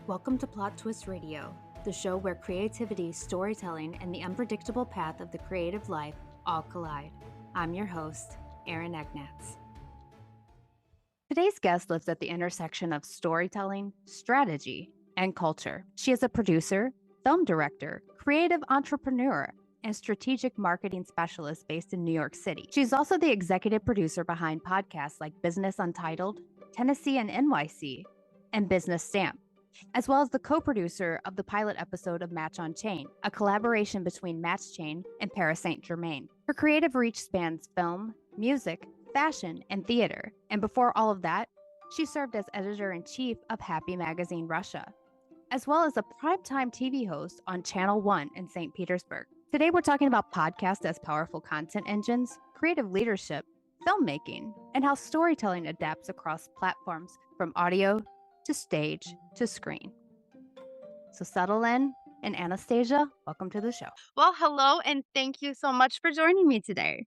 Welcome to Plot Twist Radio, the show where creativity, storytelling, and the unpredictable path of the creative life all collide. I'm your host, Erin. Today's guest lives at the intersection of storytelling, strategy, and culture. She is a producer, film director, creative entrepreneur, and strategic marketing specialist based in New York City. She's also the executive producer behind podcasts like Business Untitled, Tennessee and NYC, and Business Stamp, as well as the co-producer of the pilot episode of Match on Chain, a collaboration between Match Chain and Paris Saint-Germain. Her creative reach spans film, music, fashion, and theater. And before all of that, she served as editor-in-chief of Happy Magazine Russia, as well as a primetime TV host on Channel 1 in St. Petersburg. Today, we're talking about podcasts as powerful content engines, creative leadership, filmmaking, and how storytelling adapts across platforms from audio to stage to screen. So settle in, and Anastasia, welcome to the show. Well, hello, and thank you so much for joining me today.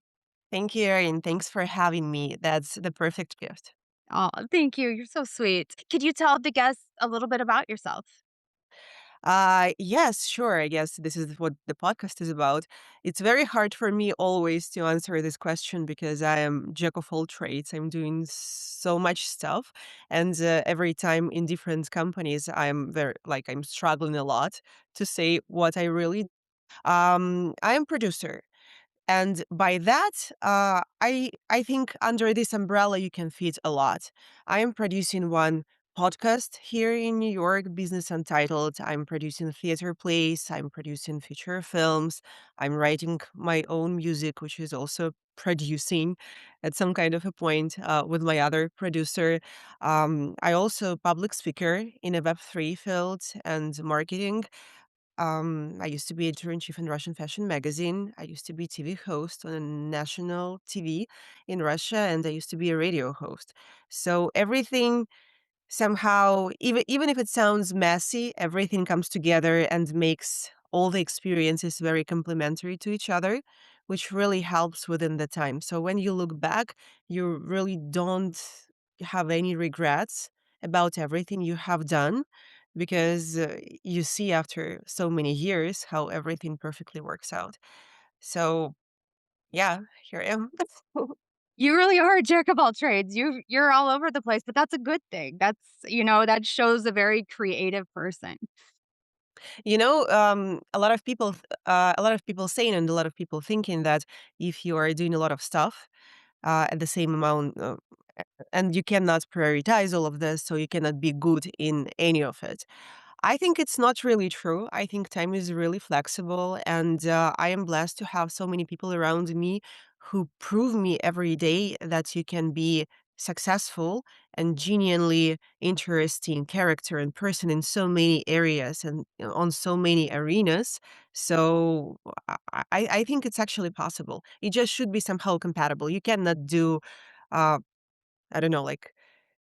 Thank you, Erin. Thanks for having me. That's the perfect gift. Oh, thank you. You're so sweet. Could you tell the guests a little bit about yourself? Yes, sure. I guess this is what the podcast is about. It's very hard for me always to answer this question because I am jack of all trades. I'm doing so much stuff, and every time in different companies, I'm struggling a lot to say what I really. I am producer. And by that, I think under this umbrella you can fit a lot. I am producing one podcast here in New York, Business Untitled. I'm producing theater plays. I'm producing feature films. I'm writing my own music, which is also producing at some kind of a point with my other producer. I also public speaker in a Web3 field and marketing. I used to be editor-in-chief in Russian fashion magazine. I used to be TV host on a national TV in Russia, and I used to be a radio host. So everything somehow, even if it sounds messy, everything comes together and makes all the experiences very complementary to each other, which really helps within the time. So when you look back, you really don't have any regrets about everything you have done because you see after so many years how everything perfectly works out. So, yeah, here I am. You really are a jack of all trades. You're all over the place, but that's a good thing. That shows a very creative person. A lot of people saying and a lot of people thinking that if you are doing a lot of stuff at the same amount, and you cannot prioritize all of this, so you cannot be good in any of it. I think it's not really true. I think time is really flexible, and I am blessed to have so many people around me who prove me every day that you can be successful and genuinely interesting character and person in so many areas and on so many arenas. So I think it's actually possible. It just should be somehow compatible. You cannot do, uh, I don't know, like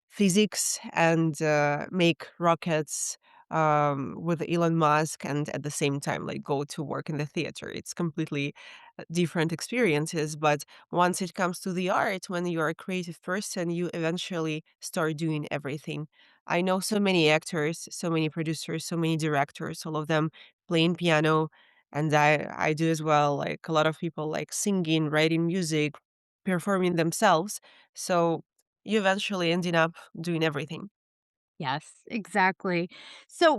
physics and make rockets with Elon Musk and at the same time like go to work in the theater. It's completely different experiences. But once it comes to the art, when you're a creative person, you eventually start doing everything. I know so many actors, so many producers, so many directors, all of them playing piano. And I do as well. Like a lot of people like singing, writing music, performing themselves. So you eventually ended up doing everything. Yes, exactly. So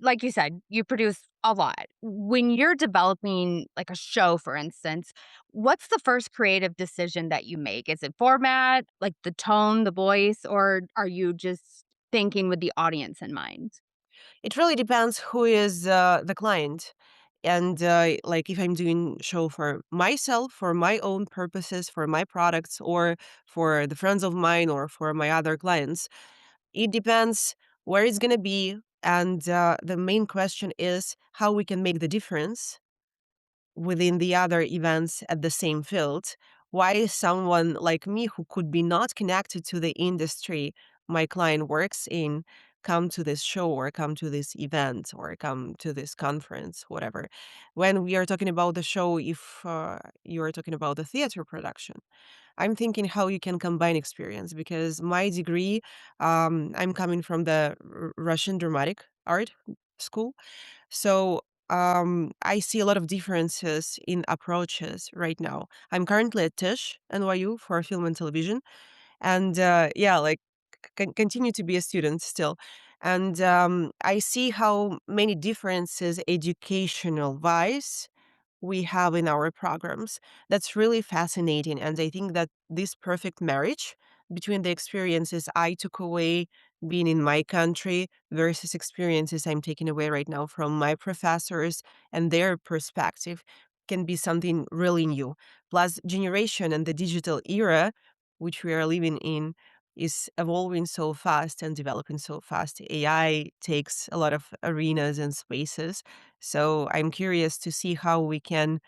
like you said, you produce a lot. When you're developing like a show, for instance, what's the first creative decision that you make? Is it format, like the tone, the voice, or are you just thinking with the audience in mind? It really depends who is the client. And like if I'm doing show for myself, for my own purposes, for my products, or for the friends of mine, or for my other clients, it depends where it's gonna be. And the main question is how we can make the difference within the other events at the same field. Why is someone like me who could be not connected to the industry my client works in come to this show or come to this event or come to this conference, whatever? When we are talking about the show, if you are talking about the theater production, I'm thinking how you can combine experience because my degree, I'm coming from the Russian dramatic art school. So I see a lot of differences in approaches right now. I'm currently at Tisch NYU for film and television, and yeah, like continue to be a student still. And I see how many differences educational wise we have in our programs. That's really fascinating. And I think that this perfect marriage between the experiences I took away being in my country versus experiences I'm taking away right now from my professors and their perspective can be something really new. Plus, generation and the digital era, which we are living in, is evolving so fast and developing so fast. AI takes a lot of arenas and spaces, so I'm curious to see how we can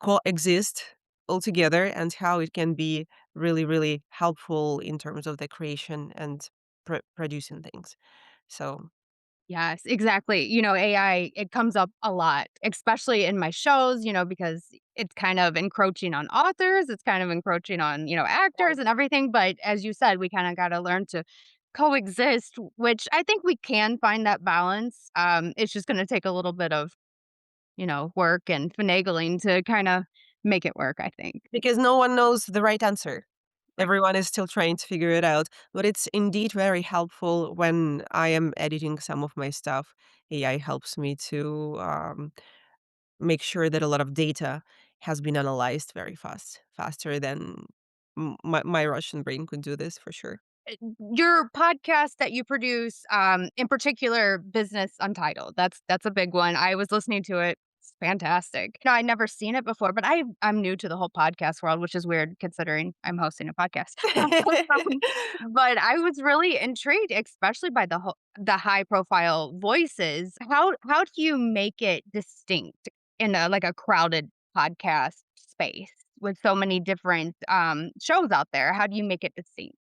coexist altogether and how it can be really, really helpful in terms of the creation and producing things. So, Yes, exactly. AI, it comes up a lot, especially in my shows, because it's kind of encroaching on authors, it's kind of encroaching on, actors and everything. But as you said, we kind of got to learn to coexist, which I think we can find that balance. It's just going to take a little bit of, work and finagling to kind of make it work, I think. because no one knows the right answer. Right. Everyone is still trying to figure it out, but it's indeed very helpful when I am editing some of my stuff. AI helps me to make sure that a lot of data has been analyzed very fast, faster than my Russian brain could do this for sure. Your podcast that you produce, in particular, Business Untitled, that's a big one. I was listening to it. It's fantastic. I'd never seen it before, but I'm new to the whole podcast world, which is weird considering I'm hosting a podcast. But I was really intrigued, especially by the high profile voices. How do you make it distinct in a crowded podcast space with so many different shows out there? How do you make it distinct?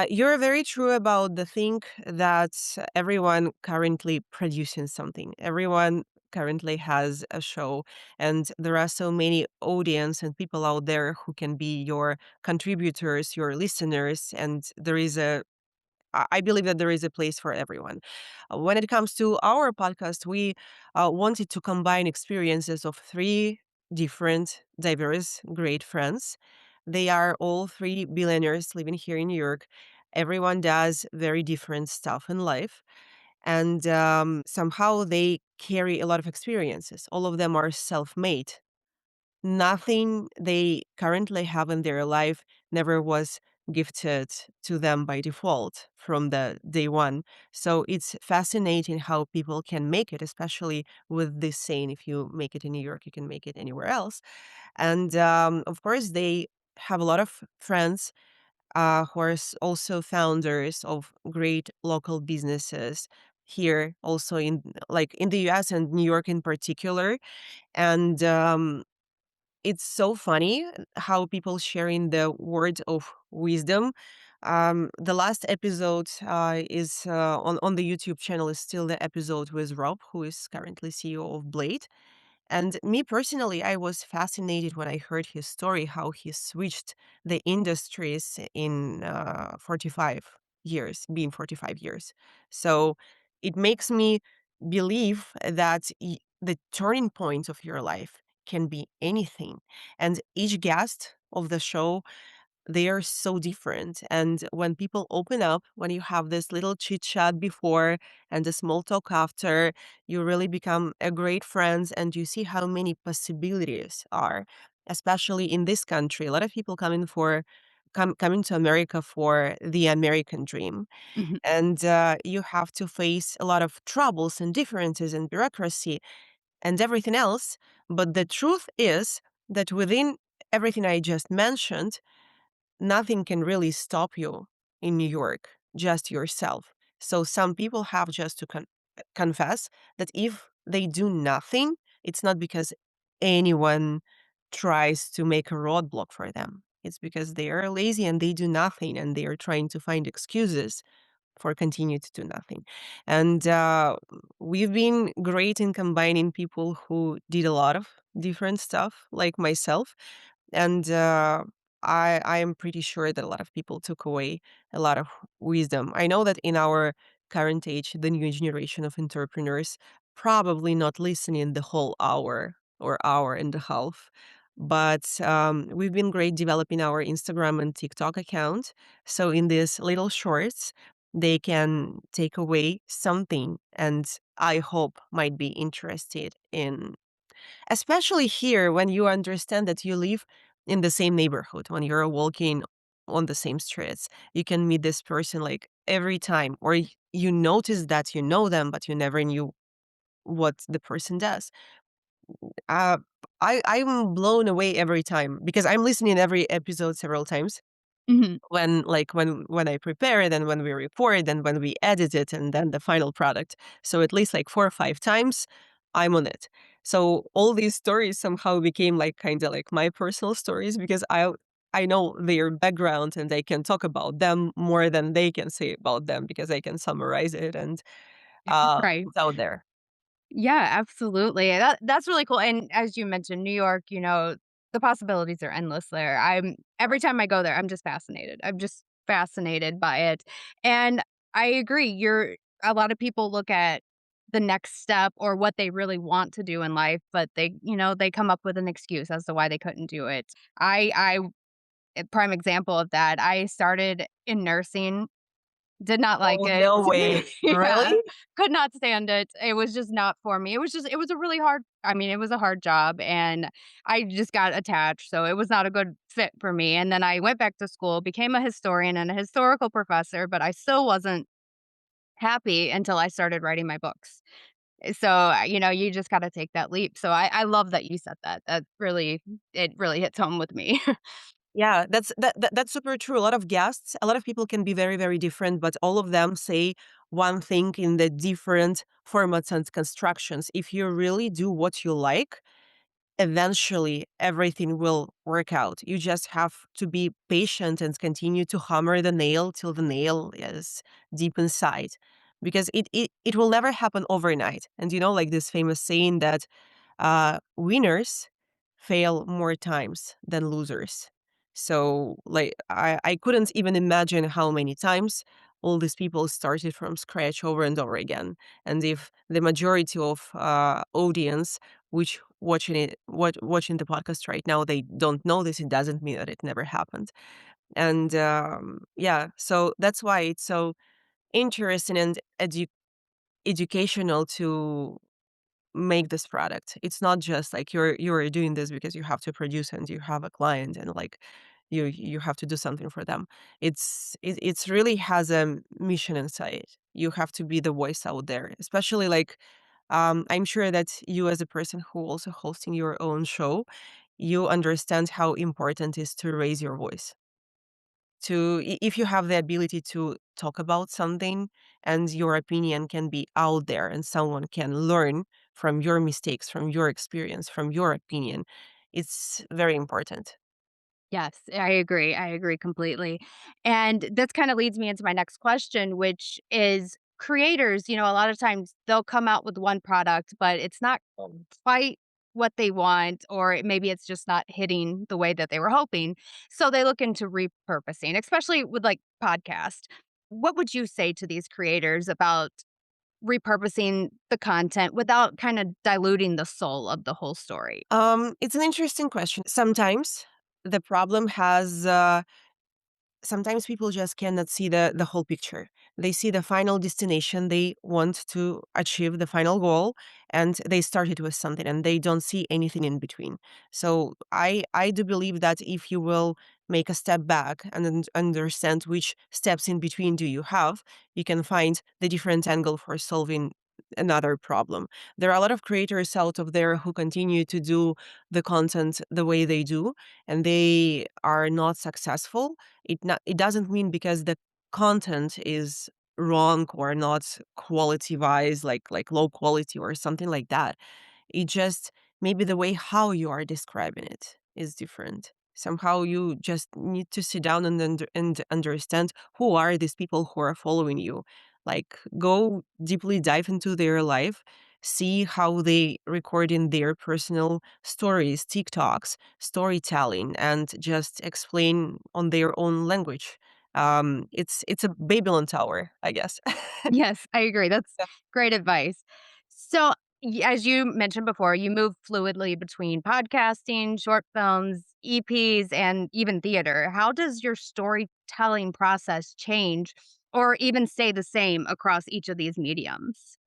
You're very true about the thing that everyone currently producing something. Everyone currently has a show, and there are so many audience and people out there who can be your contributors, your listeners, and there is a I believe that there is a place for everyone. When it comes to our podcast, we wanted to combine experiences of three different, diverse, great friends. They are all three billionaires living here in New York. Everyone does very different stuff in life. And somehow they carry a lot of experiences. All of them are self made. Nothing they currently have in their life never was gifted to them by default from the day one. So it's fascinating how people can make it, especially with this saying, if you make it in New York, you can make it anywhere else. And of course, they have a lot of friends who are also founders of great local businesses here, also in like in the US and New York in particular. And it's so funny how people sharing the words of wisdom. The last episode is on the YouTube channel is still the episode with Rob, who is currently CEO of Blade. And me personally, I was fascinated when I heard his story, how he switched the industries in 45 years, being 45 years. So it makes me believe that the turning point of your life can be anything. And each guest of the show, they are so different. And when people open up, when you have this little chit chat before and the small talk after, you really become a great friends and you see how many possibilities are, especially in this country. A lot of people coming to America for the American dream. Mhm. And you have to face a lot of troubles and differences and bureaucracy and everything else. But the truth is that within everything I just mentioned, nothing can really stop you in New York, just yourself. So some people have just to confess that if they do nothing, it's not because anyone tries to make a roadblock for them. It's because they are lazy and they do nothing and they are trying to find excuses for continue to do nothing. And we've been great in combining people who did a lot of different stuff, like myself, and I am pretty sure that a lot of people took away a lot of wisdom. I know that in our current age, the new generation of entrepreneurs, probably not listening the whole hour or hour and a half. But we've been great developing our Instagram and TikTok account. So in these little shorts, they can take away something, and I hope might be interested in, especially here when you understand that you live in the same neighborhood, when you're walking on the same streets, you can meet this person like every time, or you notice that you know them, but you never knew what the person does. Uh, I'm blown away every time because I'm listening every episode several times Mhm. when I prepare it and when we record and when we edit it and then the final product. So at least like 4 or 5 times I'm on it. So all these stories somehow became like kind of like my personal stories because I know their background and I can talk about them more than they can say about them because I can summarize it and Right. it's out there. Yeah, absolutely. That's really cool, and as you mentioned, New York, the possibilities are endless there. I'm every time I go there, I'm just fascinated. I'm just fascinated by it, and I agree, you're a lot of people look at the next step or what they really want to do in life, but they come up with an excuse as to why they couldn't do it. I a prime example of that, I started in nursing, did not like Oh, it. no way. Yeah, Really? could not stand it. It was just not for me. It was a really hard it was a hard job, and I just got attached, so it was not a good fit for me, and then I went back to school, became a historian and a historical professor, but I still wasn't happy until I started writing my books. So, you just gotta take that leap. So I love that you said that. It really hits home with me. Yeah, that's super true. A lot of guests, a lot of people can be very, very different, but all of them say one thing in the different formats and constructions. If you really do what you like, eventually everything will work out. You just have to be patient and continue to hammer the nail till the nail is deep inside. Because it will never happen overnight. And like this famous saying that winners fail more times than losers. So, like, I couldn't even imagine how many times all these people started from scratch over and over again. And if the majority of audience which watching the podcast right now, they don't know this, it doesn't mean that it never happened. And yeah, so that's why it's so interesting and educational to make this product. It's not just like you're doing this because you have to produce and you have a client and like you have to do something for them. It's really has a mission inside. You have to be the voice out there, especially like I'm sure that you as a person who also hosting your own show, you understand how important it is to raise your voice if you have the ability to talk about something and your opinion can be out there and someone can learn from your mistakes, from your experience, from your opinion, it's very important. Yes, I agree. I agree completely. And this kind of leads me into my next question, which is creators, a lot of times they'll come out with one product, but it's not quite what they want, or maybe it's just not hitting the way that they were hoping. So they look into repurposing, especially with like podcast. What would you say to these creators about repurposing the content without kind of diluting the soul of the whole story? It's an interesting question. Sometimes the problem has sometimes people just cannot see the whole picture. They see the final destination, they want to achieve the final goal, and they started with something and they don't see anything in between. So I do believe that if you will make a step back and understand which steps in between do you have, you can find the different angle for solving another problem. There are a lot of creators out of there who continue to do the content the way they do, and they are not successful. It doesn't mean because the content is wrong or not quality wise, like low quality or something like that. It just maybe the way how you are describing it is different. Somehow you just need to sit down and understand who are these people who are following you. Like go deeply dive into their life, see how they record in their personal stories, TikToks, storytelling, and just explain on their own language. It's a Babylon Tower, I guess. Yes, I agree. That's great advice. So, as you mentioned before, you move fluidly between podcasting, short films, EPs, and even theater. How does your storytelling process change or even stay the same across each of these mediums?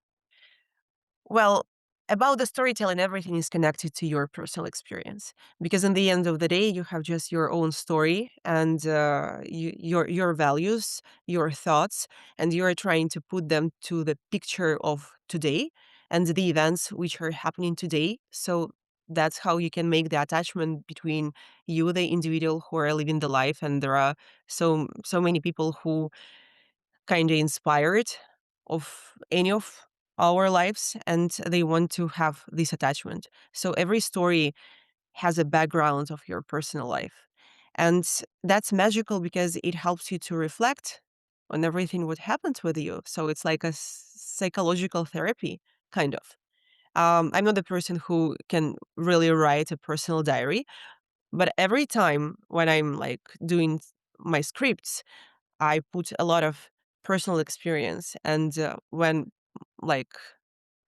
Well, about the storytelling, everything is connected to your personal experience because in the end of the day, you have just your own story and your values, your thoughts, and you are trying to put them to the picture of today and the events which are happening today. So that's how you can make the attachment between you, the individual who are living the life, and there are so many people who kind of inspired of any of our lives and they want to have this attachment. So every story has a background of your personal life. And that's magical because it helps you to reflect on everything what happened with you. So it's like a psychological therapy, kind of. I'm not the person who can really write a personal diary, but every time when I'm like doing my scripts, I put a lot of personal experience. And when like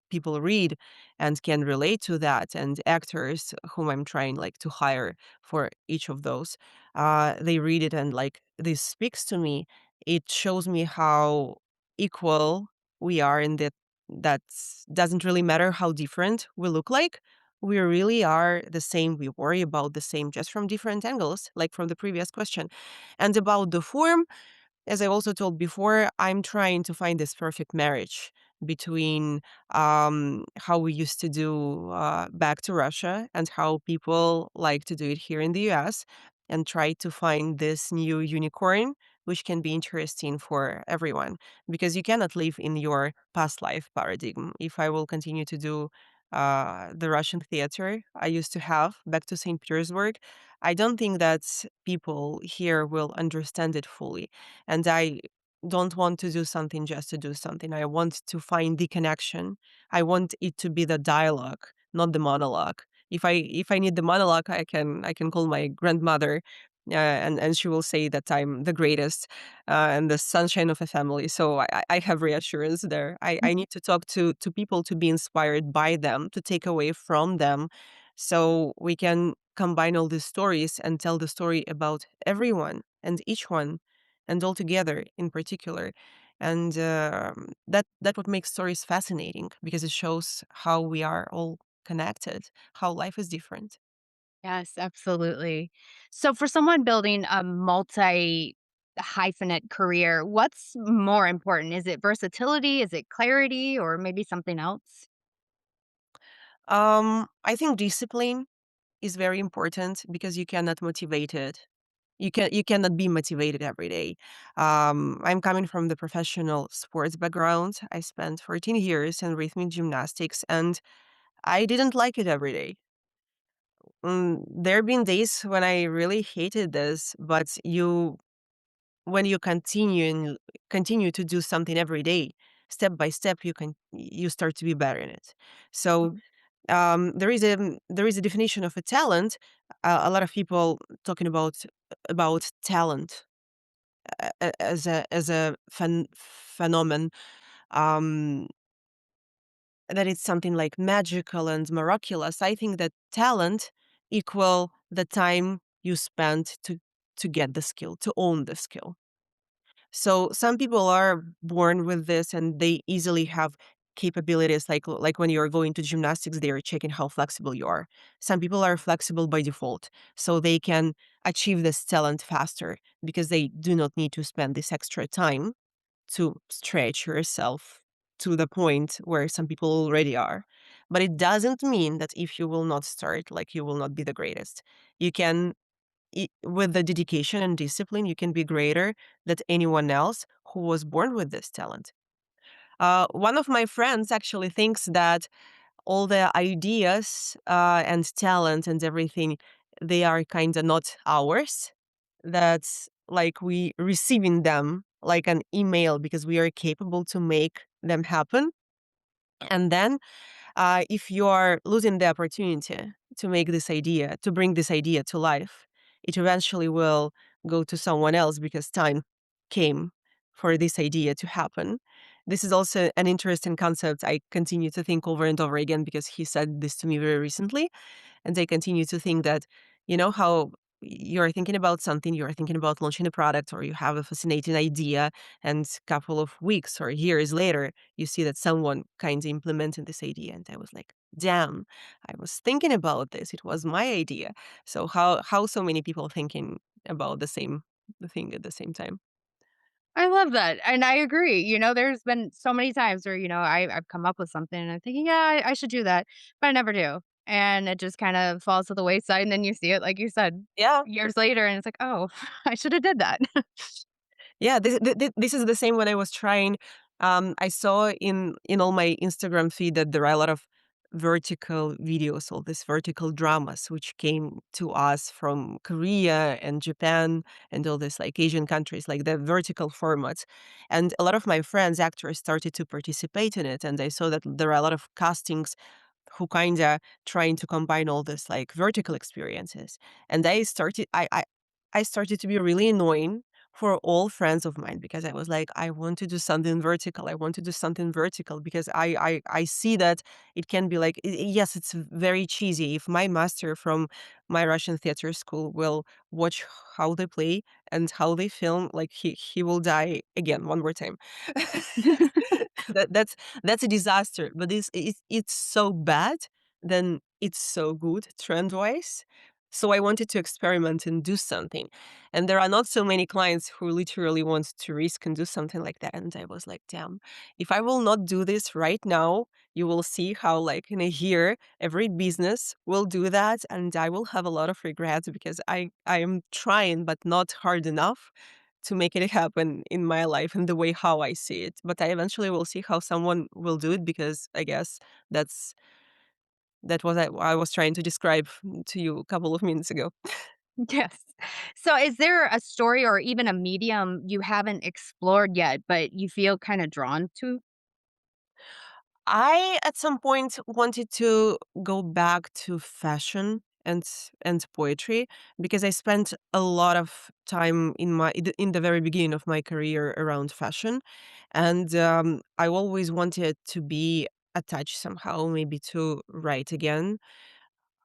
people read and can relate to that, and actors whom I'm trying like to hire for each of those, they read it and like this speaks to me. It shows me how equal we are in that doesn't really matter how different we look like. We really are the same. We worry about the same, just from different angles, like from the previous question. And about the form, as I also told before, I'm trying to find this perfect marriage between how we used to do back to Russia and how people like to do it here in the US, and try to find this new unicorn, which can be interesting for everyone because you cannot live in your past life paradigm. If I will continue to do the Russian theater I used to have back to St. Petersburg, I don't think that people here will understand it fully, and I don't want to do something just to do something. I want to find the connection. I want it to be the dialogue, not the monologue. If I need the monologue, I can call my grandmother, and she will say that I'm the greatest and the sunshine of a family. So I have reassurance there. I need to talk to people to be inspired by them, to take away from them, so we can combine all these stories and tell the story about everyone and each one and all together in particular. And that what makes stories fascinating because it shows how we are all connected, how life is different. Yes, absolutely. So, for someone building a multi hyphenate career, what's more important? Is it versatility? Is it clarity? Or maybe something else? I think discipline is very important because you cannot motivate it. You cannot be motivated every day. I'm coming from the professional sports background. I spent 14 years in rhythmic gymnastics, and I didn't like it every day. There have been days when I really hated this, but when you continue to do something every day, step by step, you start to be better in it. So there is a definition of a talent. A lot of people talking about talent as a phenomenon, um, that it's something like magical and miraculous. I think that talent equal the time you spend to get the skill, to own the skill. So some people are born with this and they easily have capabilities like when you're going to gymnastics, they are checking how flexible you are. Some people are flexible by default, so they can achieve this talent faster because they do not need to spend this extra time to stretch yourself to the point where some people already are. But it doesn't mean that if you will not start, like you will not be the greatest. You can with the dedication and discipline, you can be greater than anyone else who was born with this talent. One of my friends actually thinks that all the ideas and talent and everything, they are kind of not ours. That's like we receiving them like an email because we are capable to make them happen. And then if you are losing the opportunity to make this idea, to bring this idea to life, it eventually will go to someone else because time. came for this idea to happen. This is also an interesting concept I continue to think over and over again because he said this to me very recently. And I continue to think that, how you're thinking about something, you're thinking about launching a product, or you have a fascinating idea, and a couple of weeks or years later, you see that someone kind of implemented this idea. And I was like, damn, I was thinking about this. It was my idea. So how so many people thinking about the same thing at the same time? I love that, and I agree. There's been so many times where, I've come up with something and I'm thinking, "Yeah, I should do that," but I never do, and it just kind of falls to the wayside, and then you see it, like you said, Yeah. years later, and it's like, "Oh, I should have did that." Yeah, this is the same when I was trying. I saw in all my Instagram feed that there are a lot of vertical videos, all these vertical dramas, which came to us from Korea and Japan and all these like Asian countries, like the vertical formats. And a lot of my friends, actors, started to participate in it, and I saw that there are a lot of castings who kinda trying to combine all this like vertical experiences. And I started to be really annoying for all friends of mine because I was like, I want to do something vertical. I want to do something vertical because I see that it can be like yes, it's very cheesy. If my master from my Russian theater school will watch how they play and how they film, like he will die again one more time. That's a disaster. But it's so bad, then it's so good trend wise. So I wanted to experiment and do something. And there are not so many clients who literally want to risk and do something like that. And I was like, damn, if I will not do this right now, you will see how, like, in a year, every business will do that. And I will have a lot of regrets because I am trying, but not hard enough to make it happen in my life and the way how I see it. But I eventually will see how someone will do it because I guess that's that was I was trying to describe to you a couple of minutes ago. Yes. So is there a story or even a medium you haven't explored yet, but you feel kinda drawn to? I at some point wanted to go back to fashion and poetry because I spent a lot of time in the very beginning of my career around fashion, and I always wanted to be attached somehow, maybe to write again,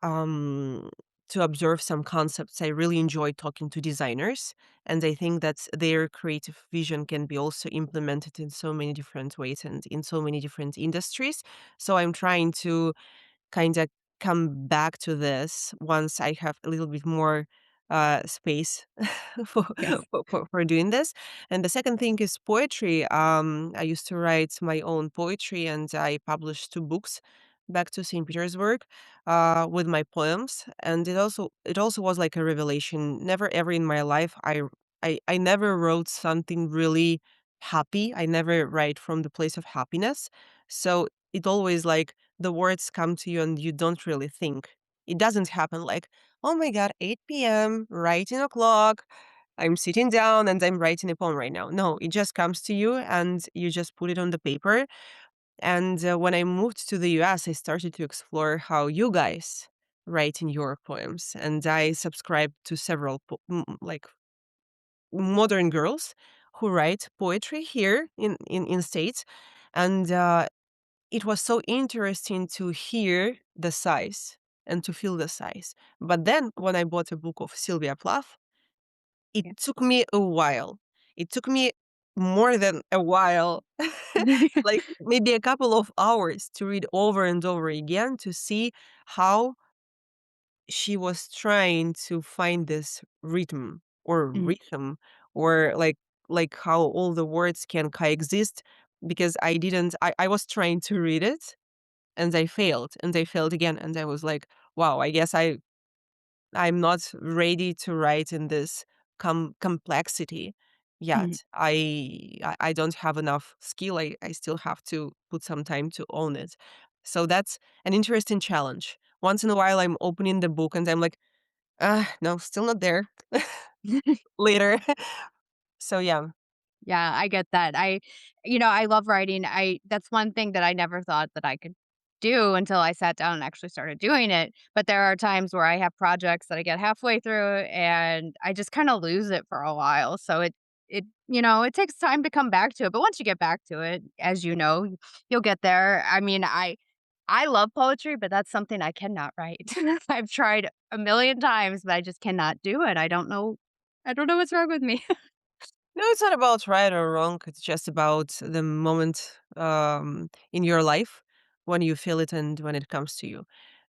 um, to observe some concepts. I really enjoy talking to designers, and I think that their creative vision can be also implemented in so many different ways and in so many different industries. So I'm trying to kind of come back to this once I have a little bit more space for, Yes. for doing this. And the second thing is poetry. I used to write my own poetry and I published two books back to St. Petersburg with my poems. And it also was like a revelation. Never ever in my life I never wrote something really happy. I never write from the place of happiness. So it always like the words come to you and you don't really think. It doesn't happen like, oh my God, 8 p.m., writing o'clock. I'm sitting down and I'm writing a poem right now. No, it just comes to you and you just put it on the paper. And when I moved to the US, I started to explore how you guys write in your poems. And I subscribed to several like modern girls who write poetry here in States. And it was so interesting to hear the size and to feel the size. But then when I bought a book of Sylvia Plath, it Yeah. took me a while. It took me more than a while, like maybe a couple of hours to read over and over again to see how she was trying to find this Mm, rhythm or like how all the words can coexist because I was trying to read it and I failed again, and I was like, "Wow, I guess I'm not ready to write in this complexity mhm. yet. I don't have enough skill. I still have to put some time to own it." So that's an interesting challenge. Once in a while, I'm opening the book and I'm like, "Ah, no, still not there." Later. So yeah. Yeah, I get that. I love writing. That's one thing that I never thought that I could do until I sat down and actually started doing it. But there are times where I have projects that I get halfway through and I just kind of lose it for a while. So it it takes time to come back to it, but once you get back to it, as you know, you'll get there. I mean, I love poetry, but that's something I cannot write. I've tried a million times, but I just cannot do it. I don't know what's wrong with me. No, it's not about right or wrong. It's just about the moment in your life when you feel it and when it comes to you.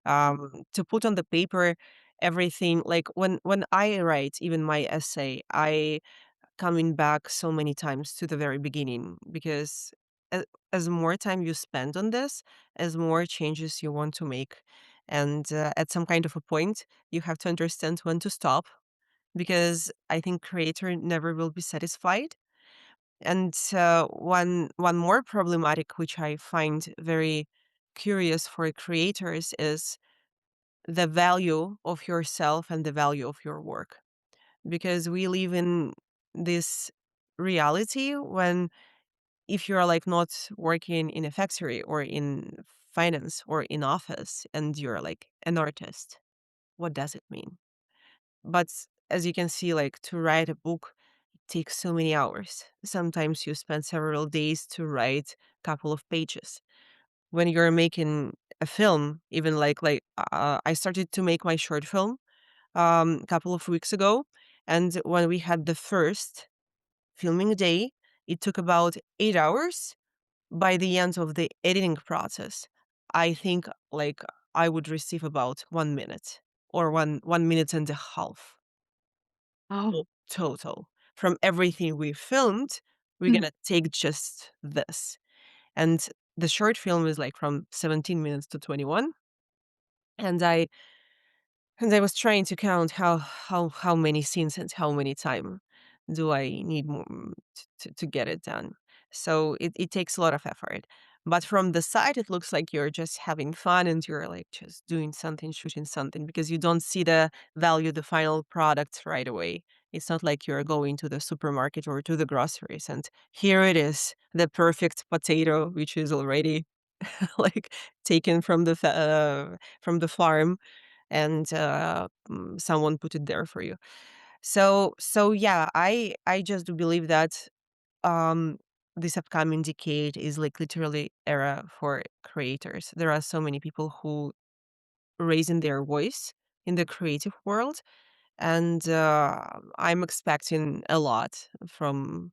To put on the paper everything, like when I write even my essay, I coming back so many times to the very beginning because as, as more time you spend on this, as more changes you want to make, and at some kind of a point, you have to understand when to stop because I think creator never will be satisfied. And one more problematic, which I find very curious for creators, is the value of yourself and the value of your work. Because we live in this reality when if you're like not working in a factory or in finance or in office and you're like an artist, what does it mean? But as you can see, like to write a book takes so many hours. Sometimes you spend several days to write a couple of pages. When you're making a film, even I started to make my short film a couple of weeks ago, and when we had the first filming day, it took about 8 hours. By the end of the editing process, I think like I would receive about 1 minute or one minute and a half Oh. total. From everything we filmed, we're Mm. gonna take just this. And the short film is like from 17 minutes to 21. And I was trying to count how many scenes and how many time do I need more to get it done. So it takes a lot of effort. But from the side, it looks like you're just having fun and you're like just doing something, shooting something because you don't see the value, the final product right away. It's not like you're going to the supermarket or to the groceries and here it is, the perfect potato, which is already like taken from the farm and someone put it there for you. So yeah, I just do believe that um this upcoming decade is like literally era for creators. There are so many people who raising their voice in the creative world, and I'm expecting a lot from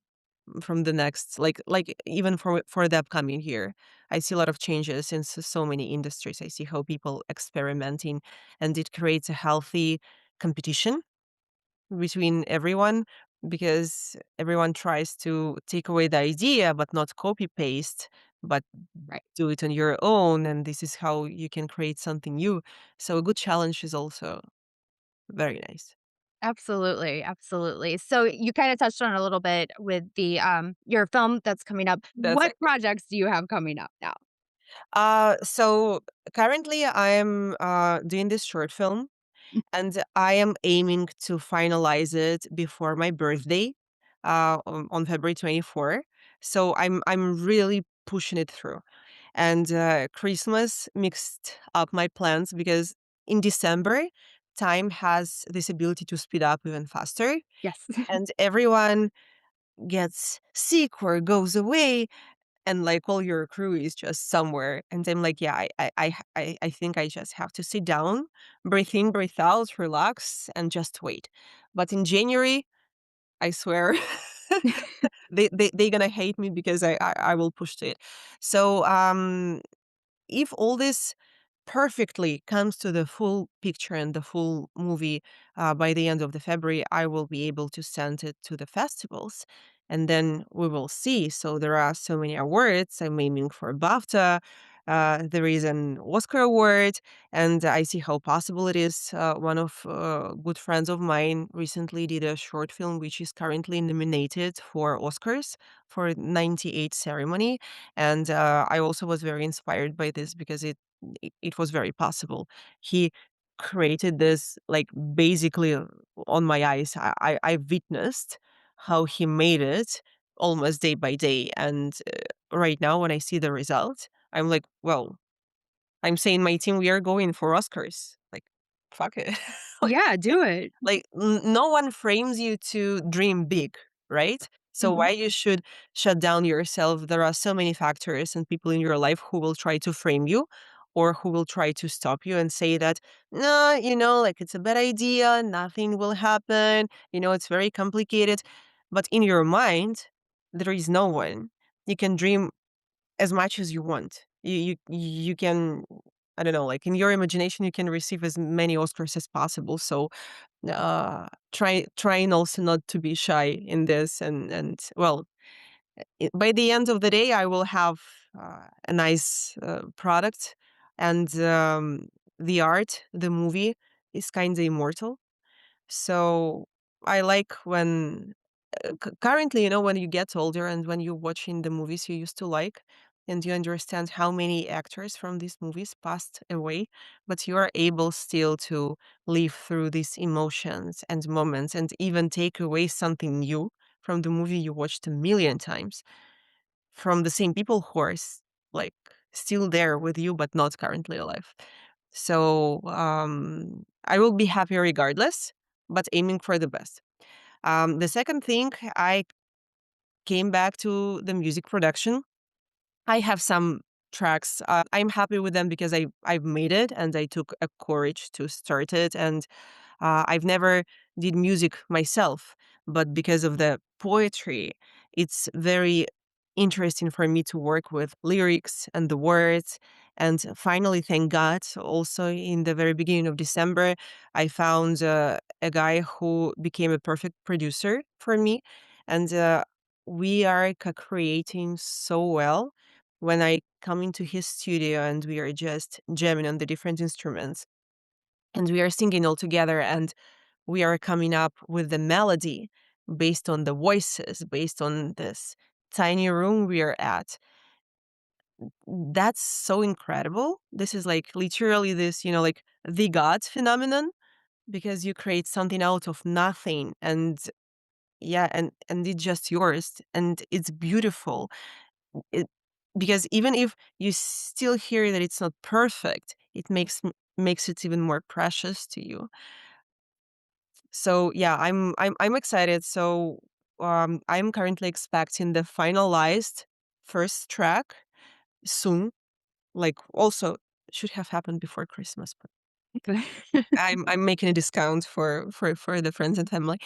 the next like even for the upcoming year. I see a lot of changes in so many industries. I see how people experimenting, and it creates a healthy competition between everyone because everyone tries to take away the idea but not copy paste, but Right. do it on your own, and this is how you can create something new. So a good challenge is also very nice. Absolutely, absolutely. So you kinda touched on it a little bit with the, your film that's coming up. That's What it. projects do you have coming up now? So currently I'm doing this short film Mm. and I am aiming to finalize it before my birthday, on February 24. So I'm really pushing it through. And Christmas mixed up my plans because in December, time has this ability to speed up even faster, Yes. and everyone gets sick or goes away, and like all your crew is just somewhere. And I'm like, yeah, I think I just have to sit down, breathe in, breathe out, relax, and just wait. But in January, I swear, they gonna hate me because I will push to it. So if all this perfectly comes to the full picture and the full movie by the end of the February, I will be able to send it to the festivals. And then we will see. So there are so many awards. I'm aiming for BAFTA. There is an Oscar award, and I see how possible it is. One of good friends of mine recently did a short film which is currently nominated for Oscars for 98 ceremony, and I also was very inspired by this because it was very possible. He created this like basically on my eyes. I witnessed how he made it almost day by day. And right now, when I see the result, I'm like, well, I'm saying my team, we are going for Oscars. Like, fuck it. like, Yeah, do it. no one frames you to dream big, right? So Mhm. why you should shut down yourself? There are so many factors and people in your life who will try to frame you or who will try to stop you and say that, no, like it's a bad idea, nothing will happen, it's very complicated. But in your mind, there is no one. You can dream as much as you want. You can, I don't know, like in your imagination, you can receive as many Oscars as possible. So trying also not to be shy in this, and well, by the end of the day, I will have a nice product, and the art, the movie is kind of immortal. So I like when currently, when you get older and when you're watching the movies you used to like, and you understand how many actors from these movies passed away, but you are able still to live through these emotions and moments and even take away something new from the movie you watched a million times from the same people who are like still there with you but not currently alive. So I will be happy regardless, but aiming for the best. The second thing, I came back to the music production. I have some tracks. I'm happy with them because I've made it and I took a courage to start it. And I've never did music myself, but because of the poetry, it's very interesting for me to work with lyrics and the words. And finally, thank God, also in the very beginning of December, I found a guy who became a perfect producer for me. And we are co-creating so well when I come into his studio and we are just jamming on the different instruments and we are singing all together and we are coming up with the melody based on the voices, based on this tiny room we are at. That's so incredible. This is like literally this, like the God phenomenon because you create something out of nothing and yeah, and it's just yours and it's beautiful. It, because even if you still hear that it's not perfect, it makes it even more precious to you. So yeah, I'm excited. So I'm currently expecting the finalized first track soon. Like also should have happened before Christmas, but I'm making a discount for the friends and family.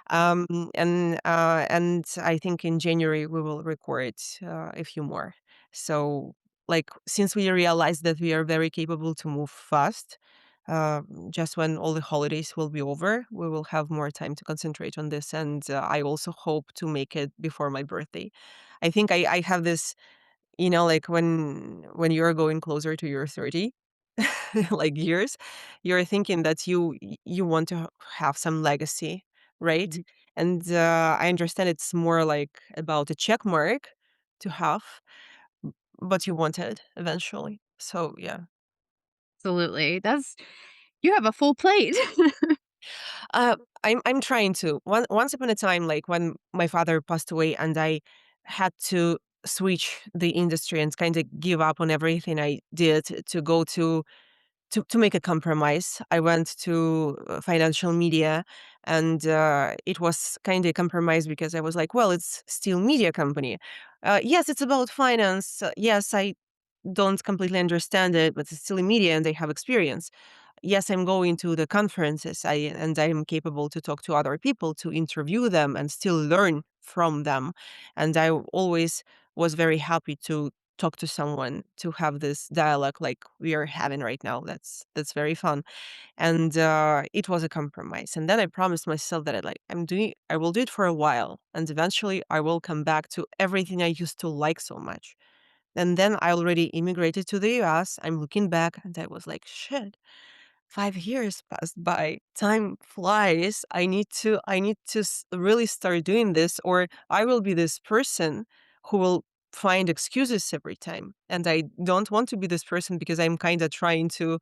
Um and I think in January we will record a few more. So like since we realized that we are very capable to move fast, just when all the holidays will be over, we will have more time to concentrate on this. And I also hope to make it before my birthday. I think I have this, like when you're going closer to your 30, like years, you're thinking that you want to have some legacy, right? Mhm. And I understand it's more like about a check mark to have, but you want it eventually. So yeah. Absolutely. You have a full plate. Uh, I'm trying to. Once upon a time, like when my father passed away, and I had to switch the industry and kind of give up on everything I did to go to make a compromise. I went to financial media, and it was kind of a compromise because I was like, well, it's still media company. Yes, it's about finance. Yes, I don't completely understand it, but it's still in media and they have experience. Yes, I'm going to the conferences, and I am capable to talk to other people, to interview them and still learn from them. And I always was very happy to talk to someone, to have this dialogue like we are having right now. That's very fun. And it was a compromise. And then I promised myself that I will do it for a while, and eventually I will come back to everything I used to like so much. And then I already immigrated to the US. I'm looking back and I was like, shit, 5 years passed by. Time flies. I need to really start doing this, or I will be this person who will find excuses every time. And I don't want to be this person because I'm kind of trying to,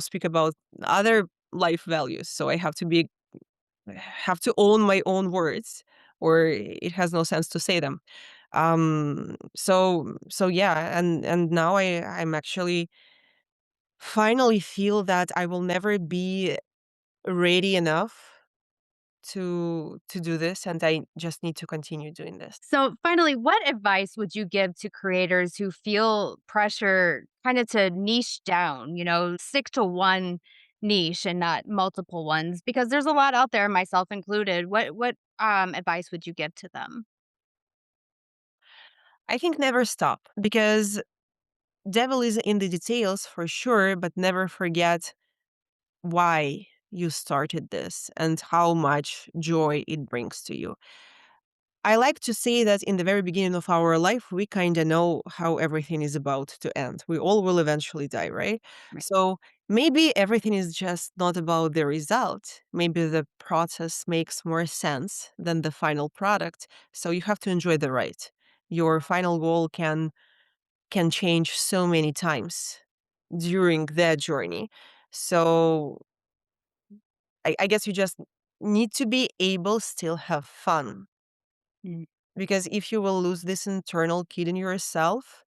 speak about other life values. So I have to own my own words or it has no sense to say them. So yeah, and now I'm actually finally feel that I will never be ready enough to do this, and I just need to continue doing this. So, finally, what advice would you give to creators who feel pressure kind of to niche down, stick to one niche and not multiple ones? Because there's a lot out there, myself included. What advice would you give to them? I think never stop, because devil is in the details for sure, but never forget why you started this and how much joy it brings to you. I like to say that in the very beginning of our life, we kind of know how everything is about to end. We all will eventually die, right? Right. So maybe everything is just not about the result. Maybe the process makes more sense than the final product. So you have to enjoy the ride. Your final goal can change so many times during that journey. So I guess you just need to be able still have fun, Mm. because if you will lose this internal kid in yourself,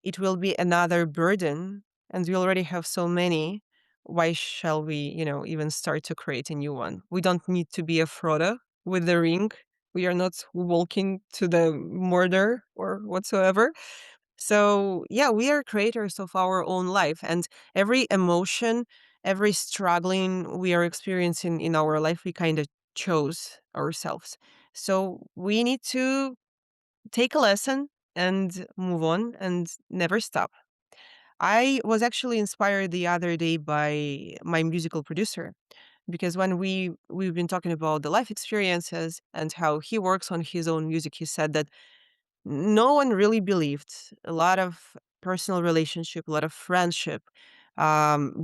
it will be another burden, and we already have so many. Why shall we, even start to create a new one? We don't need to be a Frodo with the ring. We are not walking to the murder or whatsoever. So, yeah, we are creators of our own life, and every emotion, every struggling we are experiencing in our life, we kind of chose ourselves. So, we need to take a lesson and move on and never stop. I was actually inspired the other day by my musical producer, because when we've been talking about the life experiences and how he works on his own music, he said that no one really believed a lot of personal relationship, a lot of friendship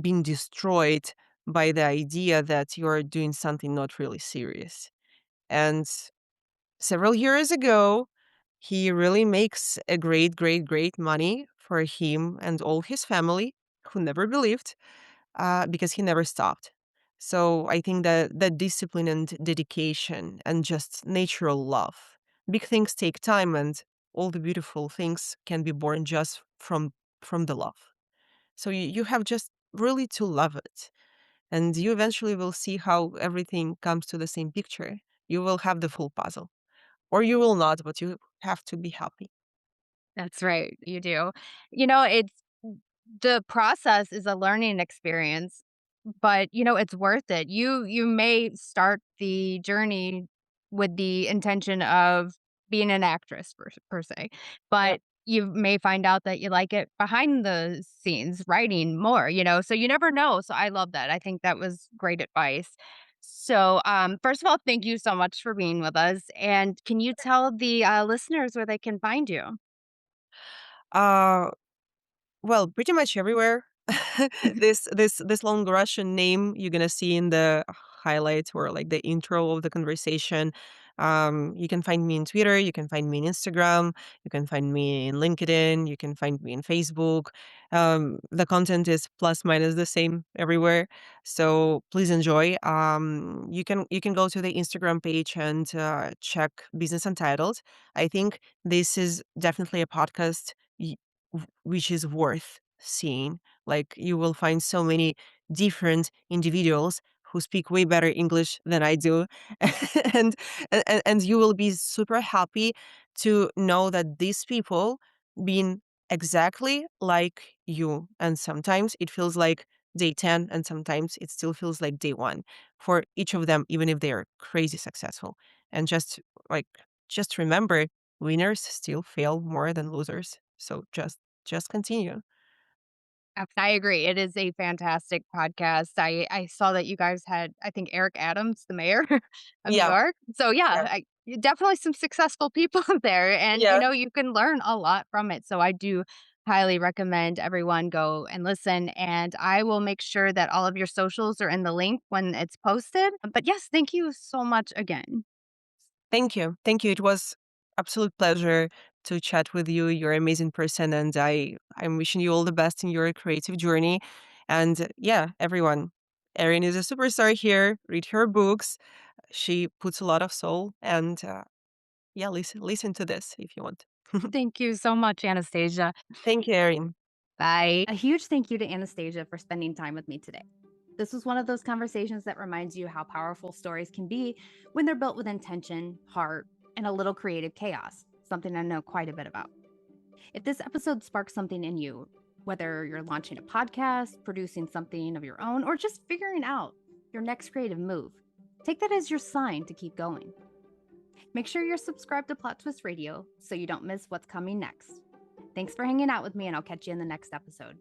being destroyed by the idea that you're doing something not really serious. And several years ago, he really makes a great, great, great money for him and all his family, who never believed, because he never stopped. So I think that that discipline and dedication and just natural love, big things take time, and all the beautiful things can be born just from the love. So you have just really to love it, and you eventually will see how everything comes to the same picture. You will have the full puzzle, or you will not, but you have to be happy. That's right, you do. It's the process is a learning experience, but it's worth it. You may start the journey with the intention of being an actress per se, Yeah. but you may find out that you like it behind the scenes, writing more, so you never know. So I love that. I think that was great advice. So, first of all, thank you so much for being with us. And can you tell the listeners where they can find you? Uh, well, pretty much everywhere. This long Russian name you're gonna see in the highlights or like the intro of the conversation. You can find me in Twitter. You can find me in Instagram. You can find me in LinkedIn. You can find me in Facebook. The content is plus minus the same everywhere. So please enjoy. You can go to the Instagram page and check Business Untitled. I think this is definitely a podcast which is worth seeing. Like, you will find so many different individuals who speak way better English than I do, and and you will be super happy to know that these people being exactly like you. And sometimes it feels like day 10, and sometimes it still feels like day 1 for each of them, even if they are crazy successful. And like just remember, winners still fail more than losers. So just continue. I agree. It is a fantastic podcast. I saw that you guys had, I think, Eric Adams, the mayor of New Yeah, York. So yeah, yeah, definitely some successful people there, and yeah. you can learn a lot from it. So I do highly recommend everyone go and listen. And I will make sure that all of your socials are in the link when it's posted. But yes, thank you so much again. Thank you. Thank you. It was absolute pleasure to chat with you. You're an amazing person, and I'm wishing you all the best in your creative journey. And yeah, everyone, Erin is a superstar here. Read her books. She puts a lot of soul, and yeah, listen to this if you want. Thank you so much, Anastasia. Thank you, Erin. Bye. A huge thank you to Anastasia for spending time with me today. This was one of those conversations that reminds you how powerful stories can be when they're built with intention, heart, and a little creative chaos, something I know quite a bit about. If this episode sparks something in you, whether you're launching a podcast, producing something of your own, or just figuring out your next creative move, take that as your sign to keep going. Make sure you're subscribed to Plot Twist Radio so you don't miss what's coming next. Thanks for hanging out with me, and I'll catch you in the next episode.